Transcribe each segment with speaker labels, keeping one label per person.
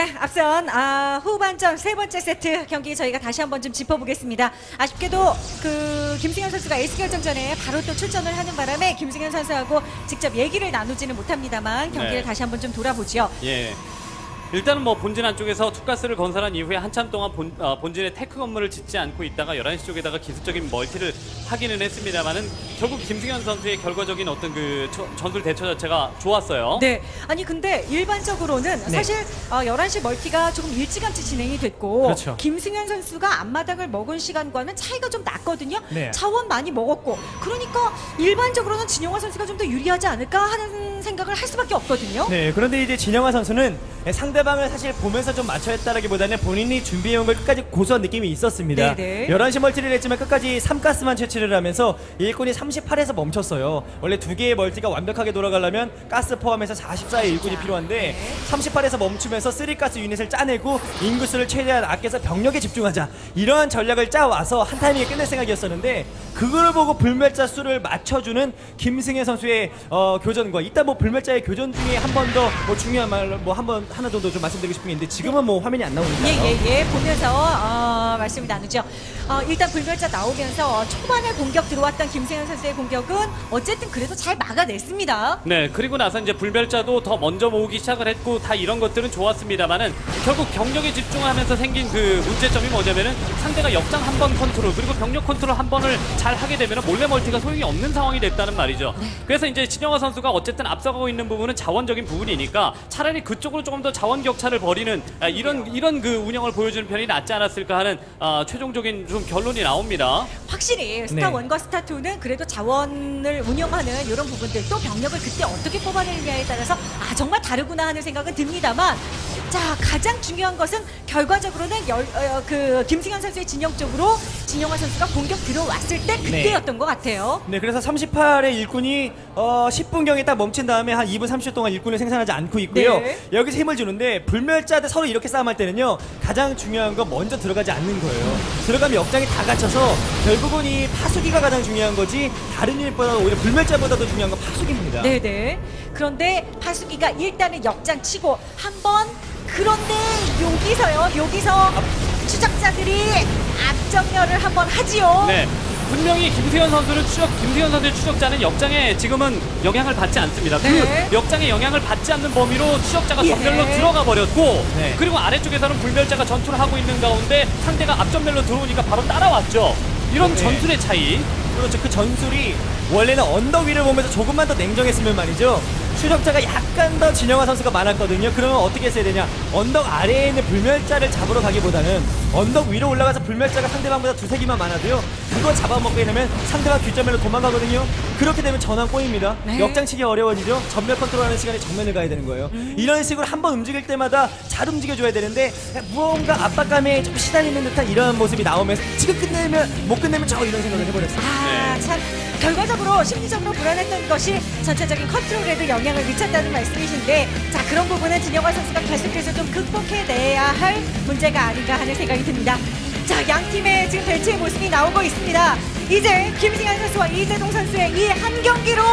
Speaker 1: 네, 앞선 후반전 세 번째 세트 경기 저희가 다시 한번 좀 짚어보겠습니다. 아쉽게도 김승현 선수가 에이스 결정전에 바로 또 출전을 하는 바람에 김승현 선수하고 직접 얘기를 나누지는 못합니다만 경기를 다시 한번 좀 돌아보죠.
Speaker 2: 예. 일단은 뭐 본진 안쪽에서 투가스를 건설한 이후에 한참 동안 본진의 테크 건물을 짓지 않고 있다가 11시 쪽에다가 기술적인 멀티를 하기는 했습니다만은 결국 김승현 선수의 결과적인 어떤 그 전술 대처 자체가 좋았어요.
Speaker 1: 네. 아니 근데 일반적으로는 사실 11시 멀티가 조금 일찌감치 진행이 됐고
Speaker 3: 그렇죠.
Speaker 1: 김승현 선수가 앞마당을 먹은 시간과는 차이가 좀 났거든요.
Speaker 3: 네.
Speaker 1: 자원 많이 먹었고 그러니까 일반적으로는 진영화 선수가 좀 더 유리하지 않을까 하는 생각을 할 수밖에 없거든요.
Speaker 3: 네, 그런데 이제 진영화 선수는 상대방을 사실 보면서 좀 맞춰야 했다라기보다는 본인이 준비해온 걸 끝까지 고수한 느낌이 있었습니다.
Speaker 1: 네네.
Speaker 3: 11시 멀티를 했지만 끝까지 3가스만 채취를 하면서 일꾼이 38에서 멈췄어요. 원래 두 개의 멀티가 완벽하게 돌아가려면 가스 포함해서 44의 일꾼이 필요한데 38에서 멈추면서 3가스 유닛을 짜내고 인구수를 최대한 아껴서 병력에 집중하자, 이러한 전략을 짜와서 한 타이밍에 끝낼 생각이었었는데 그걸 보고 불멸자 수를 맞춰주는 김승현 선수의 교전과 이따 뭐 불멸자의 교전 중에 한 번 더 뭐 중요한 말 뭐 하나 정도 좀 말씀드리고 싶은 게 있는데 지금은 뭐 화면이 안 나오니까요.
Speaker 1: 보면서 말씀을 나누죠. 일단 불멸자 나오면서 초반에 공격 들어왔던 김승현 선수의 공격은 어쨌든 그래도 잘 막아냈습니다.
Speaker 2: 네, 그리고 나서 이제 불멸자도 더 먼저 모으기 시작을 했고 다 이런 것들은 좋았습니다만은 결국 병력에 집중하면서 생긴 그 문제점이 뭐냐면은 상대가 역장 한 번 컨트롤 그리고 병력 컨트롤 한 번을 잘 하게 되면은 몰래 멀티가 소용이 없는 상황이 됐다는 말이죠. 그래서 이제 진영화 선수가 어쨌든 앞서가고 있는 부분은 자원적인 부분이니까 차라리 그쪽으로 조금 더 자원 격차를 벌이는 이런 그 운영을 보여주는 편이 낫지 않았을까 하는 최종적인 좀 결론이 나옵니다.
Speaker 1: 확실히 스타 1과 스타 2는 그래도 자원을 운영하는 이런 부분들 또 병력을 그때 어떻게 뽑아내느냐에 따라서 정말 다르구나 하는 생각은 듭니다만, 자 가장 중요한 것은 결과적으로는 김승현 선수의 진영 쪽으로 진영화 선수가 공격 들어왔을 때 그때였던 것 같아요.
Speaker 3: 네, 그래서 38의 일꾼이 10분경에 딱 멈춘 다음에 한 2분 30초 동안 일꾼을 생산하지 않고 있고요.
Speaker 1: 네.
Speaker 3: 여기서 힘을 주는데 불멸자들 서로 이렇게 싸움할 때는요 가장 중요한 건 먼저 들어가지 않는 거예요. 들어가면 역장이 다 갇혀서 결국은 이 파수기가 가장 중요한 거지 다른 유닛보다 오히려 불멸자보다 더 중요한 건 파수기입니다.
Speaker 1: 네네. 그런데 파수기가 일단은 역장 치고 한번, 그런데 여기서 추적자들이 앞정렬을 한번 하지요.
Speaker 2: 네. 분명히 김승현 선수의 추적자는 역장에 지금은 영향을 받지 않습니다.
Speaker 1: 네.
Speaker 2: 그 역장에 영향을 받지 않는 범위로 추적자가 전멸로 들어가 버렸고 그리고 아래쪽에서는 불멸자가 전투를 하고 있는 가운데 상대가 앞전멸로 들어오니까 바로 따라왔죠. 이런 전술의 차이.
Speaker 3: 그렇죠. 그 전술이 원래는 언덕 위를 보면서 조금만 더 냉정했으면 말이죠. 추적자가 약간 더 진영화 선수가 많았거든요. 그러면 어떻게 했어야 되냐? 언덕 아래에 있는 불멸자를 잡으러 가기보다는 언덕 위로 올라가서 불멸자가 상대방보다 두세 기만 많아도요 그거 잡아먹게 되면 상대방 뒷전멸로 도망가거든요. 그렇게 되면 전환 꼬입니다. 역장치기 어려워지죠. 전멸 컨트롤하는 시간에 정면을 가야 되는 거예요. 이런 식으로 한번 움직일 때마다 잘 움직여줘야 되는데 무언가 압박감에 좀 시달리는 듯한 이런 모습이 나오면서 지금 못 끝내면 저 이런 생각을 해버렸어요.
Speaker 1: 참 결과적으로 심리적으로 불안했던 것이 전체적인 컨트롤에도 영향을 미쳤다는 말씀이신데, 자 그런 부분은 진영화 선수가 계속해서 좀 극복해내야 할 문제가 아닌가 하는 생각이 듭니다. 자, 양 팀의 지금 벤치의 모습이 나오고 있습니다. 이제 김승현 선수와 이재동 선수의 이 한 경기로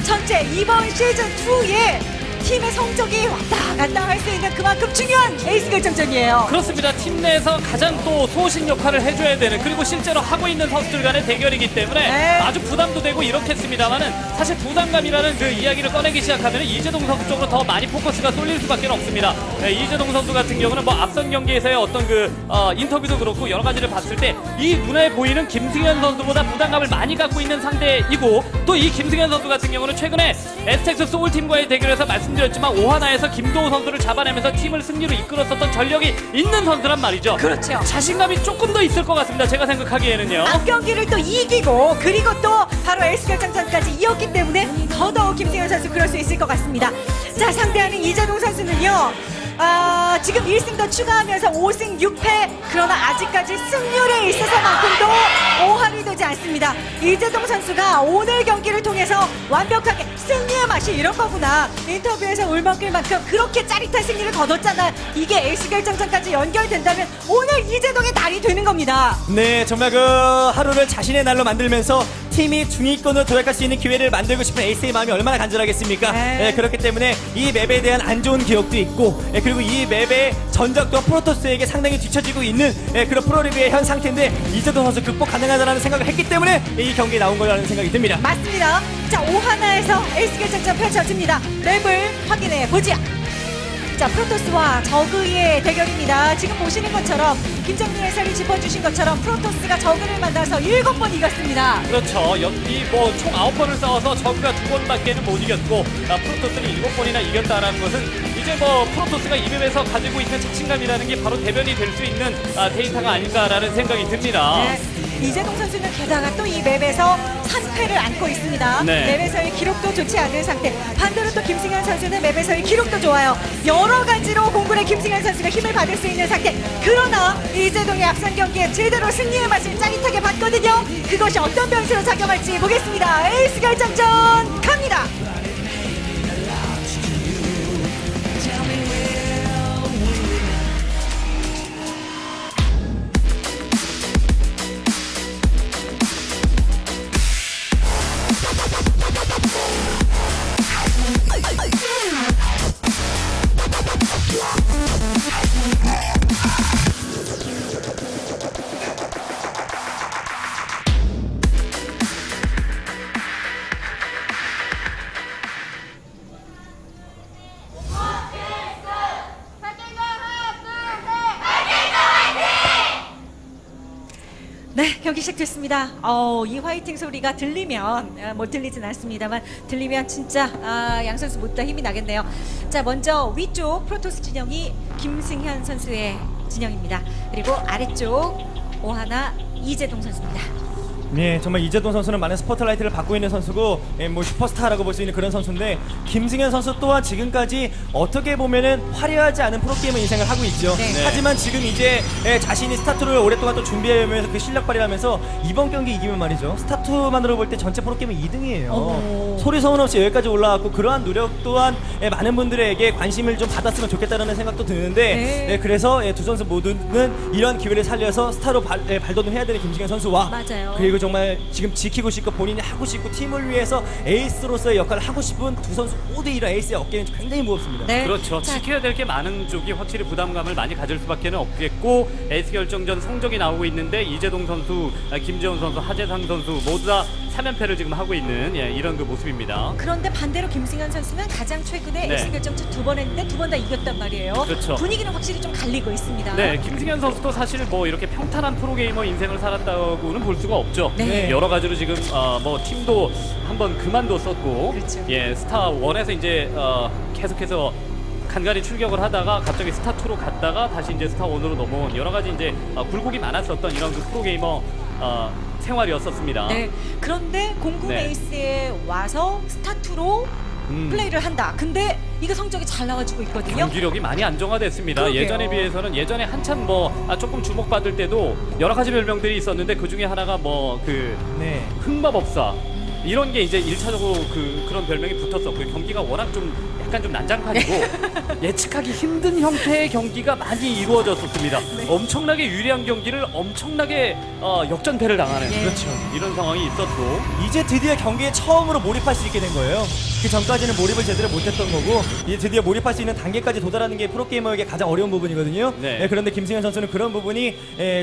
Speaker 1: 전체 이번 시즌2의 팀의 성적이 왔다 갔다 할 수 있는 그만큼 중요한 에이스 결정전이에요.
Speaker 2: 그렇습니다. 팀 내에서 가장 또 소신 역할을 해줘야 되는, 그리고 실제로 하고 있는 선수들 간의 대결이기 때문에 아주 부담도 되고 이렇겠습니다만은 사실 부담감이라는 그 이야기를 꺼내기 시작하면 이재동 선수 쪽으로 더 많이 포커스가 쏠릴 수밖에 없습니다. 이재동 선수 같은 경우는 뭐 앞선 경기에서의 어떤 그 인터뷰도 그렇고 여러 가지를 봤을 때 이 눈에 보이는 김승현 선수보다 부담감을 많이 갖고 있는 상대이고, 또 이 김승현 선수 같은 경우는 최근에 에스텍스 소울팀과의 대결에서 말씀드렸지만 오하나에서 김도우 선수를 잡아내면서 팀을 승리로 이끌었었던 전력이 있는 선수란 말이죠.
Speaker 1: 그렇죠.
Speaker 2: 자신감이 조금 더 있을 것 같습니다. 제가 생각하기에는요.
Speaker 1: 앞 경기를 또 이기고 그리고 또 바로 에이스 결정전까지 이었기 때문에 더더욱 김승현 선수 그럴 수 있을 것 같습니다. 자, 상대하는 이재동 선수는요 지금 1승 더 추가하면서 5승 6패, 그러나 아직까지 승률에 있어서만큼도 오할이 되지 않습니다. 이재동 선수가 오늘 경기를 통해서 완벽하게 승리의 맛이 이런 거구나, 인터뷰에서 울먹일 만큼 그렇게 짜릿한 승리를 거뒀잖아, 이게 에이스 결정전까지 연결된다면 오늘 이재동의 날이 되는 겁니다.
Speaker 3: 네, 정말 그 하루를 자신의 날로 만들면서 팀이 중위권으로 도약할 수 있는 기회를 만들고 싶은 에이스의 마음이 얼마나 간절하겠습니까?
Speaker 1: 네.
Speaker 3: 그렇기 때문에 이 맵에 대한 안 좋은 기억도 있고 그리고 이 맵의 전적도 프로토스에게 상당히 뒤처지고 있는 그런 프로리그의 현 상태인데 이재동 선수 극복 가능하다는 생각을 했기 때문에 이 경기에 나온 거라는 생각이 듭니다.
Speaker 1: 맞습니다. 자, 오하나에서 에이스 결정전 펼쳐집니다. 맵을 확인해 보자. 자, 프로토스와 저그의 대결입니다. 지금 보시는 것처럼 김정민 해설이 짚어주신 것처럼 프로토스가 저그를 만나서 7번 이겼습니다.
Speaker 2: 그렇죠. 연기 뭐총 9번을 싸워서 저그가 2번밖에는 못 이겼고 프로토스는 7번이나 이겼다라는 것은 이제 뭐 프로토스가 이 맵에서 가지고 있는 자신감이라는 게 바로 대변이 될 수 있는 데이터가 아닌가라는 생각이 듭니다.
Speaker 1: 네. 이재동 선수는 게다가 또 이 맵에서 3패를 안고 있습니다.
Speaker 2: 네.
Speaker 1: 맵에서의 기록도 좋지 않은 상태. 반대로 또 김승현 선수는 맵에서의 기록도 좋아요. 여러 가지로 공군의 김승현 선수가 힘을 받을 수 있는 상태. 그러나 이재동의 앞선 경기에 제대로 승리의 맛을 짜릿하게 봤거든요. 그것이 어떤 변수로 작용할지 보겠습니다. 에이스 결정전 갑니다. 네, 경기 시작됐습니다. 이 화이팅 소리가 들리면, 못 들리진 않습니다만, 들리면 진짜, 양 선수 모두 다 힘이 나겠네요. 자, 먼저 위쪽 프로토스 진영이 김승현 선수의 진영입니다. 그리고 아래쪽 오하나 이재동 선수입니다.
Speaker 3: 네, 정말 이재동 선수는 많은 스포트라이트를 받고 있는 선수고 뭐 슈퍼스타라고 볼 수 있는 그런 선수인데 김승현 선수 또한 지금까지 어떻게 보면은 화려하지 않은 프로게이머 인생을 하고 있죠.
Speaker 1: 네.
Speaker 3: 하지만 지금 이제 자신이 스타투를 오랫동안 또 준비하면서 그 실력 발휘하면서 이번 경기 이기면 말이죠. 스타투만으로 볼 때 전체 프로게이머 2등이에요. 소리 소문 없이 여기까지 올라왔고 그러한 노력 또한 많은 분들에게 관심을 좀 받았으면 좋겠다는 생각도 드는데
Speaker 1: 네.
Speaker 3: 그래서 두 선수 모두는 이런 기회를 살려서 스타로 발돋움해야 되는 김승현 선수와
Speaker 1: 맞아요.
Speaker 3: 그리고 정말 지금 지키고 싶고 본인이 하고 싶고 팀을 위해서 에이스로서의 역할을 하고 싶은 두 선수 모두 이런 에이스의 어깨는 굉장히 무겁습니다.
Speaker 1: 네.
Speaker 2: 그렇죠.
Speaker 1: 자,
Speaker 2: 지켜야 될 게 많은 쪽이 확실히 부담감을 많이 가질 수밖에 없겠고 에이스 결정전 성적이 나오고 있는데 이재동 선수, 김재훈 선수, 하재상 선수 모두 다 3연패를 지금 하고 있는 이런 그 모습입니다.
Speaker 1: 그런데 반대로 김승현 선수는 가장 최근에
Speaker 2: 네.
Speaker 1: 에이스 결정전 2번 했는데 2번 다 이겼단 말이에요.
Speaker 2: 그렇죠.
Speaker 1: 분위기는 확실히 좀 갈리고 있습니다.
Speaker 2: 네, 김승현 선수도 사실 뭐 이렇게 평탄한 프로게이머 인생을 살았다고는 볼 수가 없죠.
Speaker 1: 네.
Speaker 2: 여러 가지로 지금 뭐 팀도 한번 그만뒀었고,
Speaker 1: 그렇죠.
Speaker 2: 스타 1에서 이제 계속해서 간간히 출격을 하다가 갑자기 스타 2로 갔다가 다시 이제 스타 1으로 넘어온 여러 가지 이제 굴곡이 많았었던 이런 그 프로게이머 생활이었었습니다.
Speaker 1: 네. 그런데 공군
Speaker 2: 네.
Speaker 1: 에이스에 와서 스타2로 플레이를 한다. 근데 이거 성적이 잘 나와주고 있거든요.
Speaker 2: 경기력이 많이 안정화됐습니다.
Speaker 1: 그러게요.
Speaker 2: 예전에 비해서는 예전에 한참 조금 주목받을 때도 여러 가지 별명들이 있었는데 그 중에 하나가
Speaker 3: 네.
Speaker 2: 흑마법사 이런 게 이제 1차적으로 그런 별명이 붙었었고요. 경기가 워낙 좀 약간 좀 난장판이고 예측하기 힘든 형태의 경기가 많이 이루어졌었습니다. 엄청나게 유리한 경기를 엄청나게 역전패를 당하는 그렇죠. 이런 상황이 있었고
Speaker 3: 이제 드디어 경기에 처음으로 몰입할 수 있게 된 거예요. 그 전까지는 몰입을 제대로 못했던 거고 이제 드디어 몰입할 수 있는 단계까지 도달하는 게 프로게이머에게 가장 어려운 부분이거든요.
Speaker 2: 네.
Speaker 3: 그런데 김승현 선수는 그런 부분이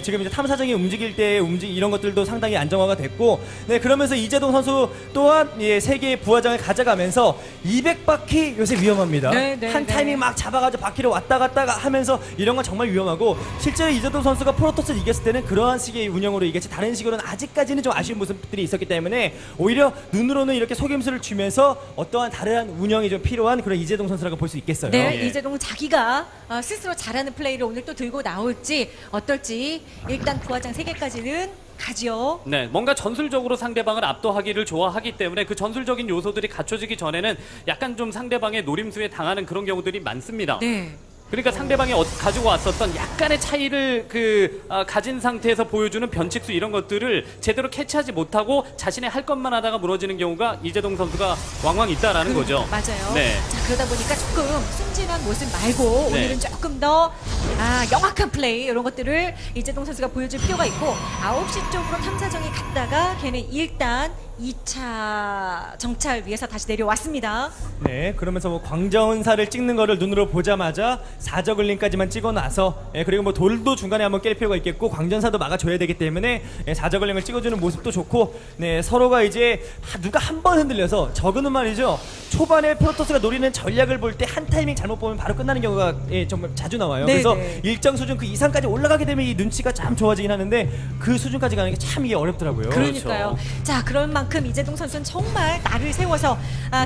Speaker 3: 지금 이제 탐사정이 움직일 때 이런 것들도 상당히 안정화가 됐고 그러면서 이재동 선수 또한 세계의 부하장을 가져가면서 200바퀴 요새 위험합니다. 한 타이밍 막 잡아가지고 바퀴를 왔다 갔다 하면서 이런 건 정말 위험하고 실제로 이재동 선수가 프로토스를 이겼을 때는 그러한 식의 운영으로 이겼지 다른 식으로는 아직까지는 좀 아쉬운 모습들이 있었기 때문에 오히려 눈으로는 이렇게 속임수를 주면서 어떠한 다른 운영이 좀 필요한 그런 이재동 선수라고 볼 수 있겠어요.
Speaker 1: 네,
Speaker 2: 예.
Speaker 1: 이재동은 자기가 스스로 잘하는 플레이를 오늘 또 들고 나올지 어떨지 일단 부하장 3개까지는 가지요.
Speaker 2: 네, 뭔가 전술적으로 상대방을 압도하기를 좋아하기 때문에 그 전술적인 요소들이 갖춰지기 전에는 약간 좀 상대방의 노림수에 당하는 그런 경우들이 많습니다.
Speaker 1: 네.
Speaker 2: 그러니까 상대방이 가지고 왔었던 약간의 차이를 가진 상태에서 보여주는 변칙수 이런 것들을 제대로 캐치하지 못하고 자신의 할 것만 하다가 무너지는 경우가 이재동 선수가 왕왕 있다라는 거죠.
Speaker 1: 맞아요.
Speaker 2: 네.
Speaker 1: 자, 그러다 보니까 조금 순진한 모습 말고
Speaker 2: 네.
Speaker 1: 오늘은 조금 더 영악한 플레이 이런 것들을 이재동 선수가 보여줄 필요가 있고 9시 쪽으로 탐사정이 갔다가 걔는 일단 2차 정찰 위해서 다시 내려왔습니다.
Speaker 3: 네, 그러면서 뭐 광전사를 찍는 거를 눈으로 보자마자 사저글링까지만 찍어놔서 그리고 뭐 돌도 중간에 한번 깰 필요가 있겠고 광전사도 막아줘야 되기 때문에 사저글링을 찍어주는 모습도 좋고 네, 서로가 이제 누가 한 번 흔들려서 저그는 말이죠. 초반에 프로토스가 노리는 전략을 볼 때 한 타이밍 잘못 보면 바로 끝나는 경우가 정말 자주 나와요.
Speaker 1: 네네.
Speaker 3: 그래서 일정 수준 그 이상까지 올라가게 되면 이 눈치가 참 좋아지긴 하는데 그 수준까지 가는 게 참 이게 어렵더라고요.
Speaker 1: 그러니까요.
Speaker 2: 그렇죠.
Speaker 1: 자, 그런 만큼 이재동 선수는 정말 나를 세워서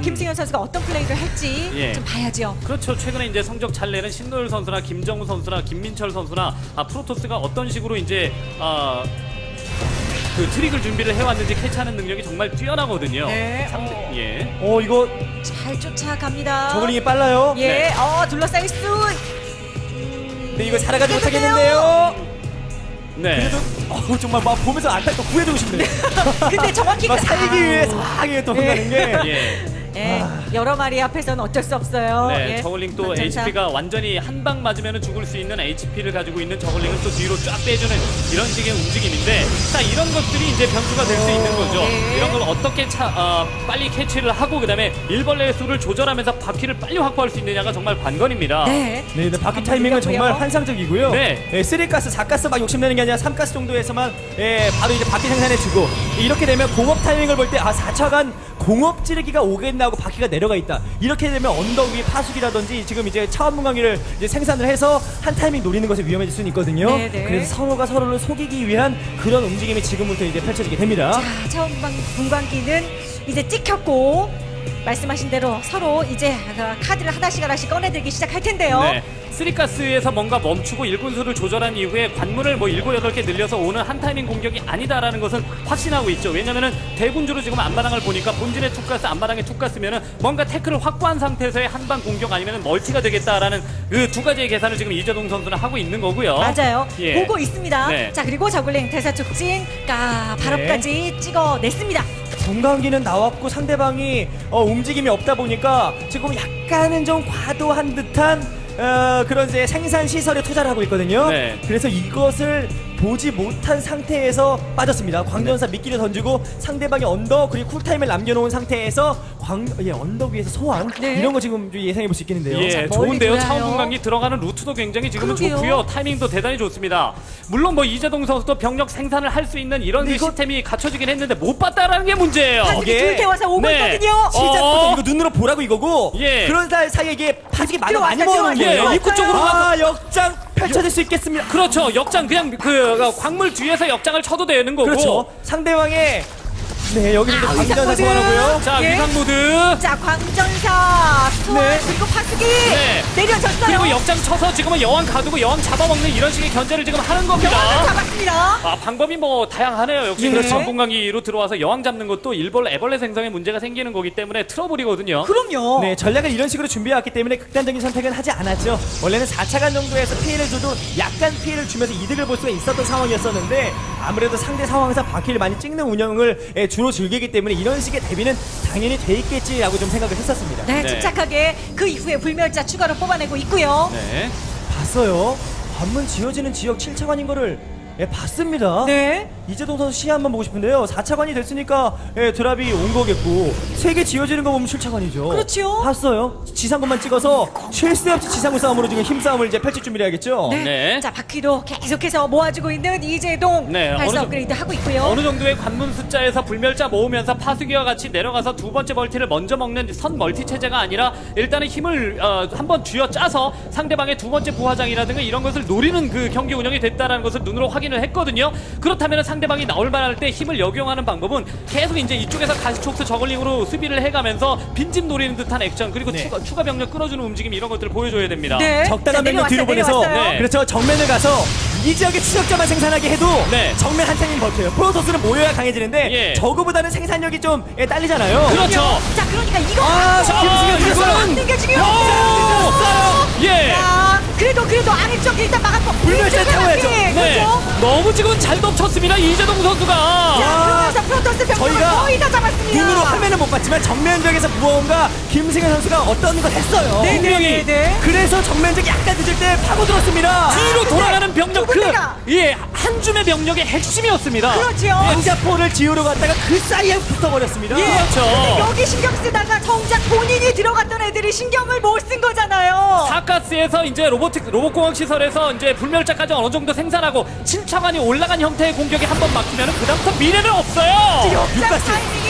Speaker 1: 김승현 선수가 어떤 플레이를 할지
Speaker 2: 예.
Speaker 1: 좀 봐야죠.
Speaker 2: 그렇죠. 최근에 이제 성적 잘 내는 신노일 선수나 김정우 선수나 김민철 선수나 프로토스가 어떤 식으로 이제 그 트릭을 준비를 해왔는지 캐치하는 능력이 정말 뛰어나거든요.
Speaker 1: 네.
Speaker 2: 예.
Speaker 3: 이거
Speaker 1: 잘 쫓아갑니다.
Speaker 3: 저글링이 빨라요.
Speaker 1: 예,
Speaker 2: 네.
Speaker 1: 둘러싸일 수.
Speaker 3: 근데 이거 살아가지 못하겠는데요.
Speaker 2: 네.
Speaker 3: 그래도 정말 막 보면서 안타깝고 구해주고 싶네요.
Speaker 1: 근데 정확히
Speaker 3: 막 살기 위해서 하게 도망가는 게.
Speaker 2: 예.
Speaker 1: 예, 여러 마리 앞에서는 어쩔 수 없어요.
Speaker 2: 네,
Speaker 1: 예.
Speaker 2: 저글링 또
Speaker 1: 전차.
Speaker 2: HP가 완전히 한 방 맞으면 죽을 수 있는 HP를 가지고 있는 저글링은 또 뒤로 쫙 빼주는 이런 식의 움직임인데, 자, 이런 것들이 이제 변수가 될 수 있는 거죠.
Speaker 1: 네.
Speaker 2: 이런 걸 어떻게 빨리 캐치를 하고 그다음에 일벌레 수를 조절하면서 바퀴를 빨리 확보할 수 있느냐가 정말 관건입니다.
Speaker 1: 네.
Speaker 3: 네, 바퀴 타이밍은 정말 환상적이고요.
Speaker 2: 네.
Speaker 3: 3가스, 4가스 막 욕심내는 게 아니라 3가스 정도에서만 바로 이제 바퀴 생산해주고 이렇게 되면 공업 타이밍을 볼 때 4차간 공업 찌르기가 오겠나 하고 바퀴가 내려가 있다. 이렇게 되면 언덕 위 파수기라든지 지금 이제 차원문광기를 이제 생산을 해서 한 타이밍 노리는 것에 위험해질 수는 있거든요.
Speaker 1: 네네.
Speaker 3: 그래서 서로가 서로를 속이기 위한 그런 움직임이 지금부터 이제 펼쳐지게 됩니다.
Speaker 1: 자, 처음 분광기는 이제 찍혔고 말씀하신 대로 서로 이제 카드를 하나씩 꺼내들기 시작할 텐데요.
Speaker 2: 네. 쓰리가스에서 뭔가 멈추고 일꾼수를 조절한 이후에 관문을 뭐 7, 8개 늘려서 오는 한 타이밍 공격이 아니다라는 것은 확신하고 있죠. 왜냐면은 대군주로 지금 앞마당을 보니까 본진의 투가스, 앞마당의 투가스면은 뭔가 태클을 확보한 상태에서의 한방 공격 아니면은 멀티가 되겠다라는 그 두 가지의 계산을 지금 이재동 선수는 하고 있는 거고요.
Speaker 1: 맞아요.
Speaker 2: 예.
Speaker 1: 보고 있습니다.
Speaker 2: 네.
Speaker 1: 자, 그리고 저글링 대사촉진 발업까지 찍어냈습니다.
Speaker 3: 분광기는 나왔고 상대방이 움직임이 없다 보니까 지금 약간은 좀 과도한 듯한 그런 이제 생산 시설에 투자를 하고 있거든요.
Speaker 2: 네.
Speaker 3: 그래서 이것을 보지 못한 상태에서 빠졌습니다. 광전사 미끼를 던지고 상대방이 언덕 그리고 쿨타임을 남겨놓은 상태에서 언덕 위에서 소환
Speaker 1: 네.
Speaker 3: 이런 거 지금 예상해 볼 수 있겠는데요.
Speaker 2: 예,
Speaker 1: 자, 멀리
Speaker 2: 좋은데요.
Speaker 1: 돌아요.
Speaker 2: 차원분광기 들어가는 루트도 굉장히 지금은
Speaker 1: 그러게요.
Speaker 2: 좋고요. 타이밍도 대단히 좋습니다. 물론 뭐 이재동 선수도 병력 생산을 할 수 있는 이런
Speaker 3: 근데 이거-
Speaker 2: 시스템이 갖춰지긴 했는데 못 봤다라는 게 문제예요.
Speaker 1: 파수기
Speaker 3: 이게-
Speaker 1: 둘 태워서 오고
Speaker 2: 네.
Speaker 1: 있거든요.
Speaker 3: 시작부터 이거 눈으로 보라고 이거고
Speaker 2: 예.
Speaker 3: 그런 사이에 이게 파직이 많이
Speaker 1: 들어왔어요,
Speaker 3: 모으는
Speaker 1: 들어왔어요.
Speaker 3: 거예요.
Speaker 2: 예, 입구 쪽으로
Speaker 3: 역장 펼쳐질 수 있겠습니다.
Speaker 2: 그렇죠. 역장 그냥 그 광물 뒤에서 역장을 쳐도 되는 거고.
Speaker 3: 그렇죠. 상대방의 여기를 광전사
Speaker 1: 위상모드.
Speaker 3: 소환하고요.
Speaker 2: 자,
Speaker 1: 예.
Speaker 2: 위상 모드.
Speaker 1: 자, 광전사 소환
Speaker 3: 네.
Speaker 1: 그리고 파수기
Speaker 2: 네.
Speaker 1: 내려졌어요.
Speaker 2: 그리고 역장 쳐서 지금은 여왕 가두고 여왕 잡아먹는 이런 식의 견제를 지금 하는
Speaker 1: 여왕을
Speaker 2: 겁니다.
Speaker 1: 잡았습니다.
Speaker 2: 방법이 뭐 다양하네요. 역시
Speaker 1: 예.
Speaker 2: 그렇죠. 전분광기로 들어와서 여왕 잡는 것도 애벌레 생성에 문제가 생기는 거기 때문에 트러블이거든요.
Speaker 1: 그럼요.
Speaker 3: 네, 전략을 이런 식으로 준비해왔기 때문에 극단적인 선택은 하지 않았죠. 원래는 4차간 정도에서 피해를 줘도 약간 피해를 주면서 이득을 볼 수가 있었던 상황이었었는데 아무래도 상대 상황에서 바퀴를 많이 찍는 운영을 주로 즐기기 때문에 이런 식의 대비는 당연히 돼 있겠지라고 좀 생각을 했었습니다.
Speaker 1: 네,
Speaker 2: 네.
Speaker 1: 침착하게 그 이후에 불멸자 추가로 뽑아내고 있고요.
Speaker 2: 네.
Speaker 3: 봤어요. 관문 지어지는 지역 7차관인 거를 봤습니다.
Speaker 1: 네.
Speaker 3: 이재동 선수 시야 한번 보고 싶은데요. 4차관이 됐으니까 드랍이 온 거겠고 3개 지어지는 거 보면 7차관이죠.
Speaker 1: 그렇죠.
Speaker 3: 봤어요. 지상군만 찍어서 쉴 새 없이 지상군 싸움으로 지금 힘싸움을 이제 펼칠 준비를 해야겠죠.
Speaker 1: 네.
Speaker 2: 네.
Speaker 1: 자, 바퀴도 계속해서 모아주고 있는 이재동.
Speaker 2: 네,
Speaker 1: 발사
Speaker 2: 어느
Speaker 1: 업그레이드 하고 있고요.
Speaker 2: 어느 정도의 관문 숫자에서 불멸자 모으면서 파수기와 같이 내려가서 두 번째 멀티를 먼저 먹는 선 멀티 체제가 아니라 일단은 힘을 한번 쥐어짜서 상대방의 두 번째 부화장이라든가 이런 것을 노리는 그 경기 운영이 됐다는 것을 눈으로 확인을 했거든요. 그렇다면 상대방이 나올 만할 때 힘을 역용하는 방법은 계속 이제 이쪽에서 가시촉수 저글링으로 수비를 해가면서 빈집 노리는 듯한 액션 그리고
Speaker 3: 네.
Speaker 2: 추가 병력 끌어주는 움직임 이런 것들을 보여줘야 됩니다.
Speaker 1: 네.
Speaker 3: 적당한
Speaker 1: 자,
Speaker 3: 병력 뒤로 보내서
Speaker 1: 내려왔어요.
Speaker 2: 네.
Speaker 3: 그렇죠. 정면을 가서 이 지역의 추적자만 생산하게 해도
Speaker 2: 네.
Speaker 3: 정면 한 타임 버텨요. 프로토스는 모여야 강해지는데
Speaker 2: 예.
Speaker 3: 저거보다는 생산력이 좀 딸리잖아요.
Speaker 2: 그렇죠.
Speaker 1: 자, 그러니까 이거
Speaker 3: 아,
Speaker 1: 갖고
Speaker 3: 김승현
Speaker 2: 이거는-
Speaker 1: 이거는 중요.
Speaker 2: 오! 예.
Speaker 1: 자, 그래도 아래쪽 일단 막았고
Speaker 3: 불멸자 태워야죠.
Speaker 2: 네.
Speaker 1: 그렇죠.
Speaker 2: 너무 지금 잘 덮쳤습니다. 이재동 선수가.
Speaker 1: 자, 그러면서 프로토스 병력을
Speaker 3: 저희가
Speaker 1: 거의 다 잡았습니다.
Speaker 3: 눈으로 화면은 못 봤지만 정면적에서 무언가 김승현 선수가 어떤 걸 했어요.
Speaker 1: 네네네.
Speaker 3: 그래서 정면적 약간 늦을 때 파고들었습니다.
Speaker 2: 뒤로 돌아가는 병력
Speaker 1: 두 군데가.
Speaker 2: 한 줌의 병력의 핵심이었습니다.
Speaker 1: 그렇죠.
Speaker 3: 왕자포를 지우러 갔다가 그 사이에 붙어버렸습니다.
Speaker 1: 예.
Speaker 2: 그렇죠.
Speaker 1: 근데 여기 신경 쓰다가 정작 본인이 들어갔던 애들이 신경을 못 쓴 거잖아요.
Speaker 2: 사카스에서 이제 로봇공학 시설에서 이제 불멸자까지 어느 정도 생산하고 침착안이 올라간 형태의 공격이 한 번 막히면 그다음부터 미래는 없어요.
Speaker 1: 역장
Speaker 3: 육가스.
Speaker 1: 타이밍이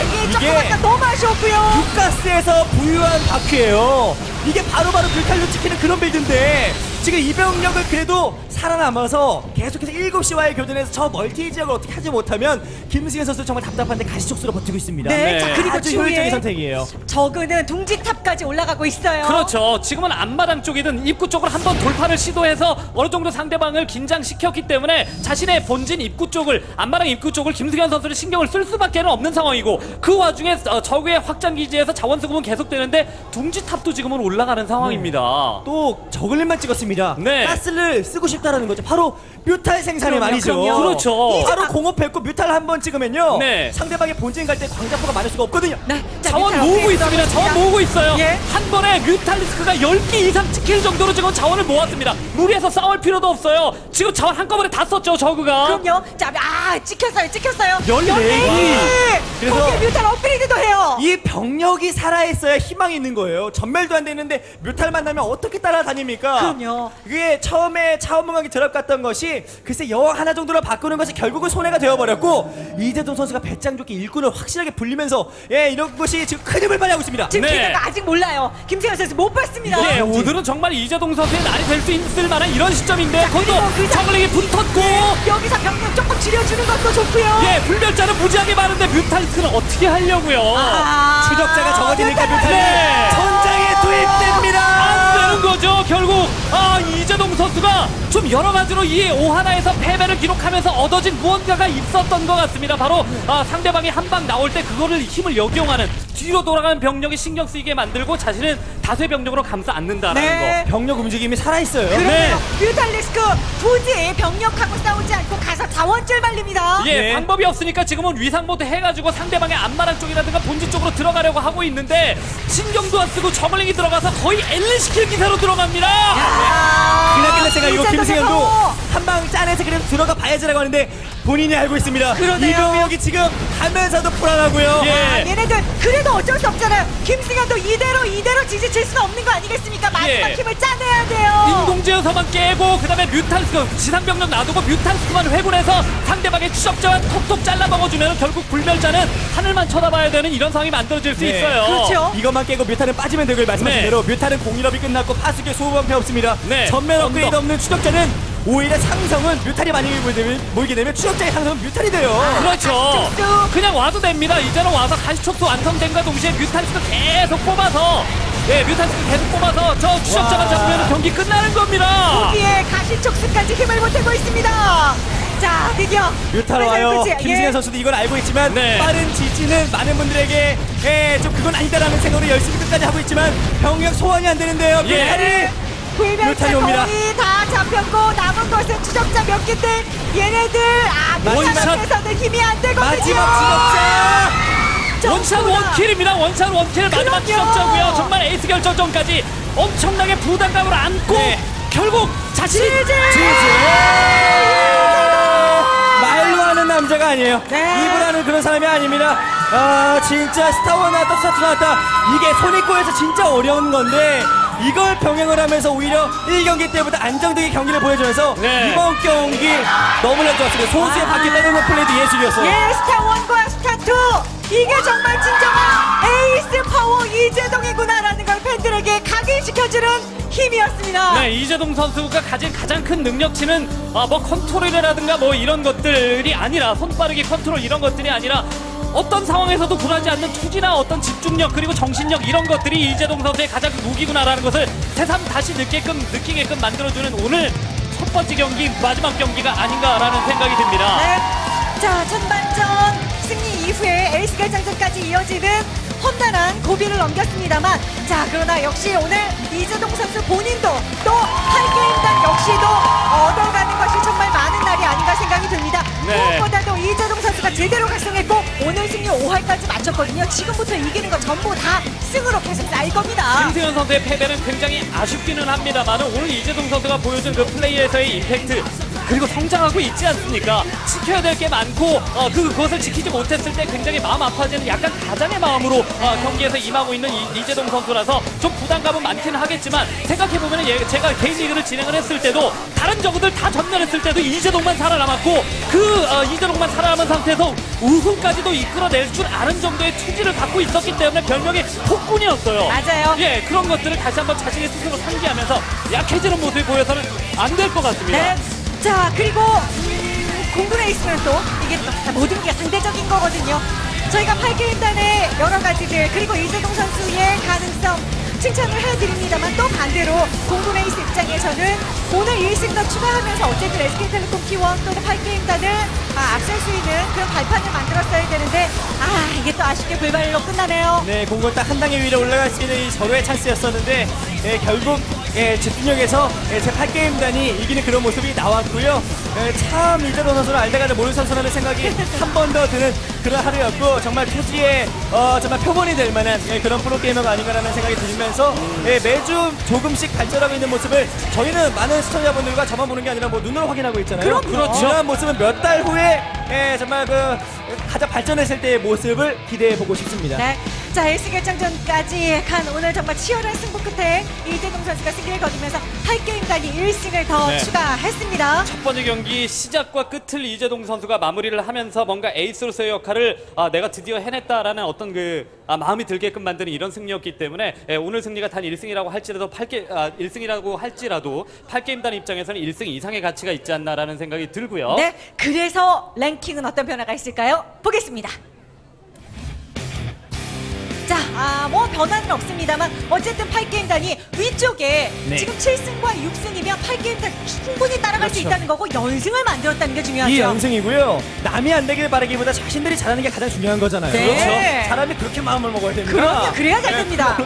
Speaker 1: 이게 조금
Speaker 3: 이게
Speaker 1: 약간 너무 아쉬웠고요.
Speaker 3: 가스에서 부유한 바퀴예요. 이게 바로바로 불칼로 찍히는 그런 빌드인데 지금 이 병력을 그래도 살아남아서 계속해서 7시와의 교전에서 저 멀티 지역을 어떻게 하지 못하면 김승현 선수 정말 답답한데 가시적수로 버티고 있습니다.
Speaker 1: 네,
Speaker 2: 네.
Speaker 1: 자 그리고
Speaker 3: 아주
Speaker 1: 추후에
Speaker 3: 효율적인 선택이에요.
Speaker 1: 저그는 둥지탑까지 올라가고 있어요.
Speaker 2: 그렇죠. 지금은 앞마당 쪽이든 입구 쪽으로 한번 돌파를 시도해서 어느 정도 상대방을 긴장시켰기 때문에 자신의 본진 입구 쪽을 앞마당 입구 쪽을 김승현 선수는 신경을 쓸 수밖에 없는 상황이고 그 와중에 적의 확장 기지에서 자원 수급은 계속되는데 둥지탑도 지금은 올라가는 상황입니다.
Speaker 3: 또 저글링만 찍었습니다.
Speaker 2: 네.
Speaker 3: 가스를 쓰고 싶다라는 거죠. 바로 뮤탈 생산이
Speaker 1: 그럼요,
Speaker 3: 말이죠.
Speaker 1: 그럼요.
Speaker 2: 그렇죠.
Speaker 3: 바로 공업했고 뮤탈 한 번 찍으면요.
Speaker 2: 네.
Speaker 3: 상대방의 본진 갈 때 광자포가 많을 수가 없거든요.
Speaker 1: 네, 자,
Speaker 2: 자원
Speaker 1: 뮤탈
Speaker 2: 모으고
Speaker 1: 어깨에
Speaker 2: 있습니다. 자원
Speaker 1: 들어갔습니다.
Speaker 2: 모으고 있어요.
Speaker 1: 예.
Speaker 2: 한 번에 뮤탈리스크가 10개 이상 찍힐 정도로 지금 자원을 모았습니다. 무리해서 싸울 필요도 없어요. 지금 자원 한꺼번에 다 썼죠, 저그가.
Speaker 1: 그럼요. 자, 찍혔어요.
Speaker 3: 14기. 그래서
Speaker 1: 거기에 뮤탈 업그레이드도 해요.
Speaker 3: 이 병력이 살아있어야 희망이 있는 거예요. 전멸도 안 되는데 뮤탈 만나면 어떻게 따라다닙니까?
Speaker 1: 그럼요.
Speaker 3: 그게 처음에 차원문강이 들어갔던 것이 글쎄 여왕 하나 정도로 바꾸는 것이 결국은 손해가 되어버렸고 이재동 선수가 배짱 좋게 일꾼을 확실하게 불리면서 이런 것이 지금 큰 힘을 발휘하고 있습니다.
Speaker 1: 지금
Speaker 2: 네.
Speaker 1: 기대가 아직 몰라요. 김세현 선수 못 봤습니다.
Speaker 2: 예, 오늘은 정말 이재동 선수의 날이 될 수 있을 만한 이런 시점인데 거기도
Speaker 1: 그리고 그
Speaker 2: 저글링이 붙었고
Speaker 1: 여기서 병력 조금 줄여주는 것도 좋고요.
Speaker 2: 예, 불멸자는 무지하게 많은데 뮤탈리스크는 어떻게 하려고요?
Speaker 3: 추적자가 적어지니까 뮤탈이
Speaker 2: 네.
Speaker 3: 전장에 투입됩니다.
Speaker 2: 안 되는 거죠. 결국 이재동 선수가 좀 여러 가지로 이 오하나에서 패배를 기록하면서 얻어진 무언가가 있었던 것 같습니다. 바로 상대방이 한 방 나올 때 그거를 힘을 역이용하는 뒤로 돌아가는 병력이 신경 쓰이게 만들고 자신은 다수의 병력으로 감싸 안는다라는
Speaker 1: 네.
Speaker 2: 거.
Speaker 3: 병력 움직임이 살아있어요.
Speaker 1: 그러면
Speaker 2: 네.
Speaker 1: 뮤탈리스크 굳이 병력하고 싸우지 않고 가서 자원줄 말립니다.
Speaker 2: 예,
Speaker 3: 네.
Speaker 2: 방법이 없으니까 지금은 위상모드 해가지고 상대방의 앞마당 쪽이라든가 본진 쪽으로 들어가려고 하고 있는데 신경도 안 쓰고 저글링이 들어가서 거의 엘리시킬 기세로 들어갑니다.
Speaker 3: 그냥 끝냈으니까 이거
Speaker 1: 이재동의
Speaker 3: 김승현도
Speaker 1: 파워.
Speaker 3: 한 방 짜내서 그래도 들어가 봐야지라고 하는데 본인이 알고 있습니다.
Speaker 1: 그러네요.
Speaker 3: 이 병력이 지금 가면서도 불안하고요.
Speaker 2: 예.
Speaker 1: 얘네들 그래도 어쩔 수 없잖아요. 김승현도 이대로 지지칠 수는 없는 거 아니겠습니까? 마지막
Speaker 2: 예.
Speaker 1: 힘을 짜내야 돼요.
Speaker 2: 인공지어서만 깨고 그 다음에 뮤탈스크 지상병력 놔두고 뮤탈스크만 회군해서 상대방의 추적자만 톡톡 잘라 먹어주면 결국 불멸자는 하늘만 쳐다봐야 되는 이런 상황이 만들어질 수
Speaker 3: 네.
Speaker 2: 있어요.
Speaker 1: 그렇죠.
Speaker 3: 이것만 깨고 뮤탈은 빠지면 되고요. 말씀하신
Speaker 2: 네.
Speaker 3: 대로 뮤탈은 공일업이 끝났고 파수기에 소부방패 없습니다.
Speaker 2: 네.
Speaker 3: 전면 업그레이드
Speaker 2: 언덕.
Speaker 3: 없는 추적자는 오히려 상성은 뮤탈이 많이 모이게 되면 추적자의 상성은 뮤탈이 돼요.
Speaker 2: 그렇죠.
Speaker 1: 가시촉수.
Speaker 2: 그냥 와도 됩니다. 이제는 와서 가시촉수 완성된과 동시에 뮤탈스크 계속 뽑아서 뮤탈스크 계속 뽑아서 저 추적자만
Speaker 3: 와.
Speaker 2: 잡으면 경기 끝나는 겁니다.
Speaker 1: 거기에 가시촉수까지 힘을 보태고 있습니다. 자, 드디어
Speaker 3: 뮤탈 와요.
Speaker 1: 그치?
Speaker 3: 김승현
Speaker 1: 예.
Speaker 3: 선수도 이걸 알고 있지만
Speaker 2: 네.
Speaker 3: 빠른 지지는 많은 분들에게 좀 그건 아니다라는 생각으로 열심히 끝까지 하고 있지만 병력 소환이 안 되는데요.
Speaker 2: 예.
Speaker 3: 뮤탈이
Speaker 1: 불멸자
Speaker 3: 뮤탈이 옵니다.
Speaker 1: 거의 다 잡혔고 남은 것은 추적자 몇 개인데 얘네들 뮤탈에서는 힘이 안 되거든요.
Speaker 3: 마지막 추적자.
Speaker 2: 원샷 원킬입니다. 원샷 원킬 마지막
Speaker 1: 그럼요.
Speaker 2: 추적자고요. 정말 에이스 결정전까지 엄청나게 부담감을 안고
Speaker 3: 네.
Speaker 2: 결국 자신이
Speaker 3: 말로 하는 남자가 아니에요.
Speaker 1: 네.
Speaker 3: 입을 하는 그런 사람이 아닙니다. 진짜 스타워 나왔다 스타트 나왔다. 이게 손익고에서 진짜 어려운 건데 이걸 병행을 하면서 오히려 1경기 때보다 안정되게 경기를 보여주면서
Speaker 2: 네.
Speaker 3: 이번 경기 너무나 좋았습니다. 소수의 바퀴 빼놓는 플레이도 예술이었어요.
Speaker 1: 예, 스타 1과 스타 2 이게 정말 진정한 에이스 파워 이재동이구나라는 걸 팬들에게 각인시켜주는 힘이었습니다.
Speaker 2: 네, 이재동 선수가 가진 가장 큰 능력치는 뭐 컨트롤이라든가 뭐 이런 것들이 아니라 손빠르기 컨트롤 이런 것들이 아니라 어떤 상황에서도 굴하지 않는 투지나 어떤 집중력 그리고 정신력 이런 것들이 이재동 선수의 가장 큰 무기구나라는 것을 새삼 다시 느끼게끔 만들어주는 오늘 첫 번째 경기 마지막 경기가 아닌가라는 생각이 듭니다.
Speaker 1: 네. 자, 전반전 승리 이후에 에이스 결정전까지 이어지는 험난한 고비를 넘겼습니다.만 자, 그러나 역시 오늘 이재동 선수 본인도 또 8게임단 역시도 얻어가는 것이 정말 많은 날이 아닌가 생각이 듭니다.
Speaker 2: 네.
Speaker 1: 무엇보다도 이재동 선수가 제대로 각성했고 오늘 승리 5할까지 마쳤거든요. 지금부터 이기는 거 전부 다 승으로 계속 쌓일 겁니다.
Speaker 2: 김승현 선수의 패배는 굉장히 아쉽기는 합니다만 오늘 이재동 선수가 보여준 그 플레이에서의 임팩트 그리고 성장하고 있지 않습니까? 지켜야 될 게 많고 그것을 지키지 못했을 때 굉장히 마음 아파지는 약간 가장의 마음으로 경기에서 임하고 있는 이재동 선수라서 좀 부담감은 많기는 하겠지만 생각해보면 제가 개인 리그를 진행을 했을 때도 다른 저구들 다 전멸했을 때도 이재동만 살아남았고 이재동만 살아남은 상태에서 우승까지도 이끌어낼 줄 아는 정도의 투지를 갖고 있었기 때문에 별명이 폭군이었어요.
Speaker 1: 맞아요.
Speaker 2: 예, 그런 것들을 다시 한번 자신의 스스로 상기하면서 약해지는 모습을 보여서는 안 될 것 같습니다.
Speaker 1: 네. 자, 그리고 공군에 있으면 또 이게 또 모든 게 상대적인 거거든요. 저희가 8게임단의 여러 가지들 그리고 이재동 선수의 가능성 칭찬을 해드립니다만 또 반대로 공군 에이스 입장에서는 오늘 1승 더 추가하면서 어쨌든 SK텔레콤 T1 또는 8게임단을 앞설 수 있는 그런 발판을 만들었어야 되는데 이게 또 아쉽게 불발로 끝나네요.
Speaker 3: 네, 공군 딱 한 단계 위로 올라갈 수 있는 이 서로의 찬스였었는데 결국 집중력에서 제 8게임단이 이기는 그런 모습이 나왔고요. 참 이재동 선수는 알다가도 모르는 선수라는 생각이 한 번 더 드는 그런 하루였고 정말 투지의 정말 표본이 될 만한 그런 프로게이머가 아닌가라는 생각이 들면서 매주 조금씩 발전하고 있는 모습을 저희는 많은 시청자분들과 저만 보는 게 아니라 뭐 눈으로 확인하고 있잖아요.
Speaker 1: 그렇죠.
Speaker 3: 그런 모습은 몇 달 후에 정말 가장 발전했을 때의 모습을 기대해 보고 싶습니다.
Speaker 1: 네. 자, 에이스 결정전까지 간 오늘 정말 치열한 승부 끝에 이재동 선수가 승리를 거두면서 8게임단이 1승을 더
Speaker 2: 네.
Speaker 1: 추가했습니다.
Speaker 2: 첫 번째 경기 시작과 끝을 이재동 선수가 마무리를 하면서 뭔가 에이스로서의 역할을 내가 드디어 해냈다라는 어떤 마음이 들게끔 만드는 이런 승리였기 때문에 오늘 승리가 단 1승이라고 할지라도 1승이라고 할지라도 8게임단 입장에서는 1승 이상의 가치가 있지 않나라는 생각이 들고요.
Speaker 1: 네. 그래서 랭킹은 어떤 변화가 있을까요? 보겠습니다. 자, 뭐 변화는 없습니다만 어쨌든 8게임단이 위쪽에
Speaker 3: 네.
Speaker 1: 지금 7승과 6승이면 8게임단 충분히 따라갈 수
Speaker 3: 그렇죠.
Speaker 1: 있다는 거고 연승을 만들었다는 게 중요하죠.
Speaker 3: 이 연승이고요. 남이 안 되길 바라기보다 자신들이 잘하는 게 가장 중요한 거잖아요.
Speaker 1: 네.
Speaker 3: 그렇죠. 사람이 그렇게 마음을 먹어야 됩니다.
Speaker 1: 그럼요. 그래야 잘 됩니다.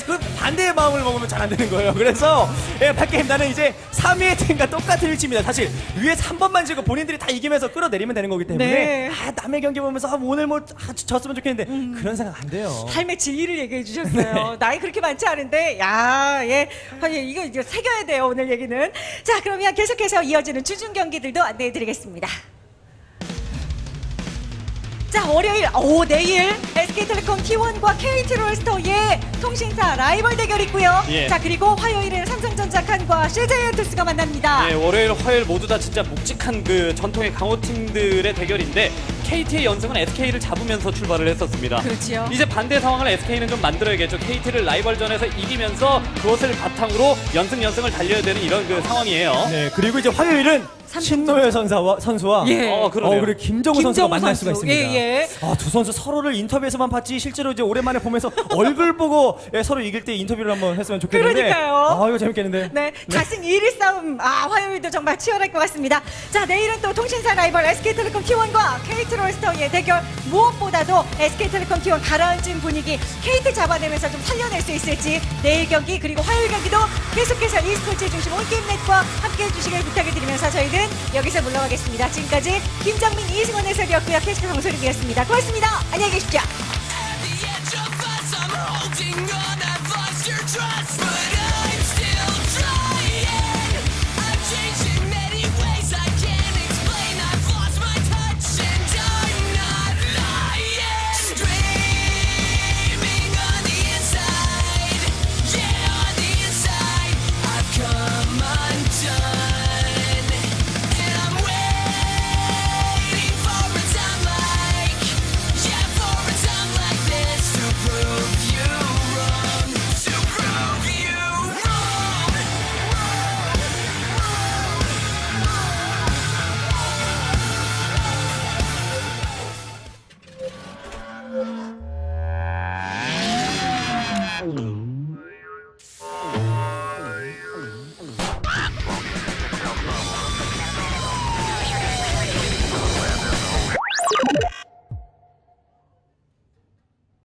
Speaker 3: 그 반대의 마음을 먹으면 잘 안 되는 거예요. 그래서 8게임단은 이제 3위의 팀과 똑같은 위치입니다. 사실 위에서 한 번만 지고 본인들이 다 이기면서 끌어내리면 되는 거기 때문에
Speaker 1: 네.
Speaker 3: 남의 경기 보면서 오늘 뭐 졌으면 좋겠는데 그런 생각 안 돼요.
Speaker 1: 삶의 진리를 얘기해 주셨어요. 나이 그렇게 많지 않은데, 이거 새겨야 돼요, 오늘 얘기는. 자, 그러면 계속해서 이어지는 주중 경기들도 안내해 드리겠습니다. 자, 월요일, 내일 SK텔레콤 T1과 KT롤스터의 통신사 라이벌 대결 있고요.
Speaker 2: 예.
Speaker 1: 자, 그리고 화요일에는 삼성전자 칸과 CJ엔투스가 만납니다.
Speaker 2: 네, 월요일, 화요일 모두 다 진짜 묵직한 전통의 강호팀들의 대결인데 KT의 연승은 SK를 잡으면서 출발을 했었습니다.
Speaker 1: 그렇지요.
Speaker 2: 이제 반대 상황을 SK는 좀 만들어야겠죠. KT를 라이벌전에서 이기면서 그것을 바탕으로 연승을 달려야 되는 이런 상황이에요.
Speaker 3: 네, 그리고 이제 화요일은 신노열 선수와
Speaker 1: 예.
Speaker 2: 그러네요.
Speaker 3: 그리고 김정우 선수가 만날
Speaker 1: 선수.
Speaker 3: 수가 있습니다.
Speaker 1: 예.
Speaker 3: 두 선수 서로를 인터뷰에서만 봤지 실제로 이제 오랜만에 보면서 얼굴 보고 서로 이길 때 인터뷰를 한번 했으면 좋겠는데.
Speaker 1: 그러니까요.
Speaker 3: 이거 재밌겠는데.
Speaker 1: 네, 다승 1위 싸움. 화요일도 정말 치열할 것 같습니다. 자, 내일은 또 통신사 라이벌 SK텔레콤 T1과 KT롤스터의 대결. 무엇보다도 SK텔레콤 T1 가라앉은 분위기 KT 잡아내면서 좀 살려낼 수 있을지 내일 경기 그리고 화요일 경기도 계속해서 e스포츠 중심 온게임넷과 함께해 주시길 부탁을 드리면서 저희는 여기서 물러가겠습니다. 지금까지 김정민, 이승원 해설이었고요. 캐스트 강소림이었습니다. 고맙습니다. 안녕히 계십시오.